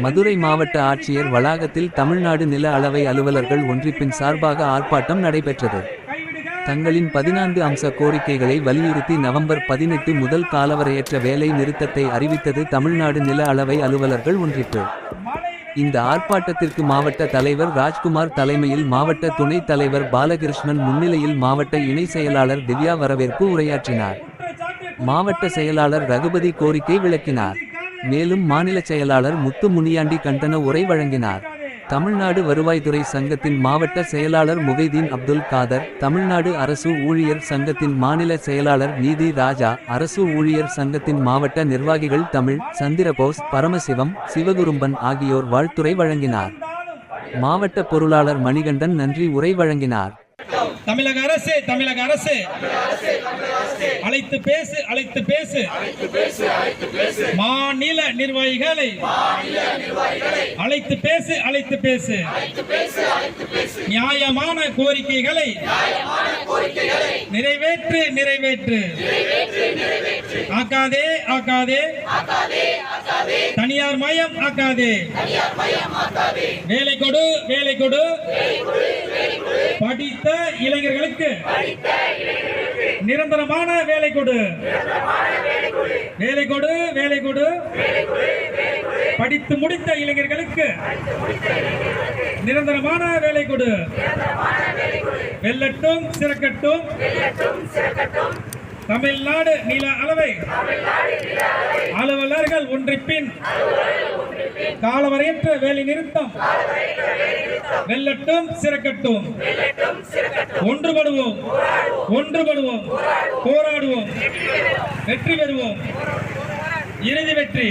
மதுரை மாவட்ட ஆட்சியர் வளாகத்தில் தமிழ்நாடு நில அளவை அலுவலர்கள் ஒன்றிப்பின் சார்பாக ஆர்ப்பாட்டம் நடைபெற்றது. தங்களின் 14 அம்ச கோரிக்கைகளை வலியுறுத்தி நவம்பர் 18 முதல் காலவரையற்ற வேலை நிறுத்தத்தை அறிவித்தது தமிழ்நாடு நில அளவை அலுவலர்கள் ஒன்றிப்பு. இந்த ஆர்ப்பாட்டத்திற்கு மாவட்ட தலைவர் ராஜ்குமார் தலைமையில் மாவட்ட துணைத் தலைவர் பாலகிருஷ்ணன் முன்னிலையில் மாவட்ட இணை செயலாளர் திவ்யா வரவேற்பு உரையாற்றினார். மாவட்ட செயலாளர் ரகுபதி கோரிக்கை விளக்கினார். மேலும் மாநில செயலாளர் முத்து முனியாண்டி கண்டன உரை வழங்கினார். தமிழ்நாடு வருவாய்த்துறை சங்கத்தின் மாவட்ட செயலாளர் முகைதீன் அப்துல் காதர், தமிழ்நாடு அரசு ஊழியர் சங்கத்தின் மாநில செயலாளர் நீதி ராஜா, அரசு ஊழியர் சங்கத்தின் மாவட்ட நிர்வாகிகள் தமிழ், சந்திரபோஸ், பரமசிவம், சிவகுரும்பன் ஆகியோர் வாழ்த்துரை வழங்கினார். மாவட்ட பொருளாளர் மணிகண்டன் நன்றி உரை வழங்கினார். தமிழக அரசு அழைத்து பேசு மாநில நிர்வாகிகளை அழைத்து பேசு நியாயமான கோரிக்கைகளை நிறைவேற்று ஆக்காதே தனியார் மயம் ஆக்காதே. வேலை கொடு படித்த இளைஞர்களுக்கு நிரந்தரமான வேலை கொடு. படித்து முடித்த இளைஞர்களுக்கு நிரந்தரமான வேலை கொடு. வெல்லட்டும் சிறக்கட்டும் தமிழ்நாடு நில அளவை அலுவலர்கள் ஒன்றிப்பின் காலவரையற்ற வேலை நிறுத்தம். வெல்லட்டும் சிறக்கட்டும். ஒன்றுபடுவோம், போராடுவோம், வெற்றி பெறுவோம். இறுதி வெற்றி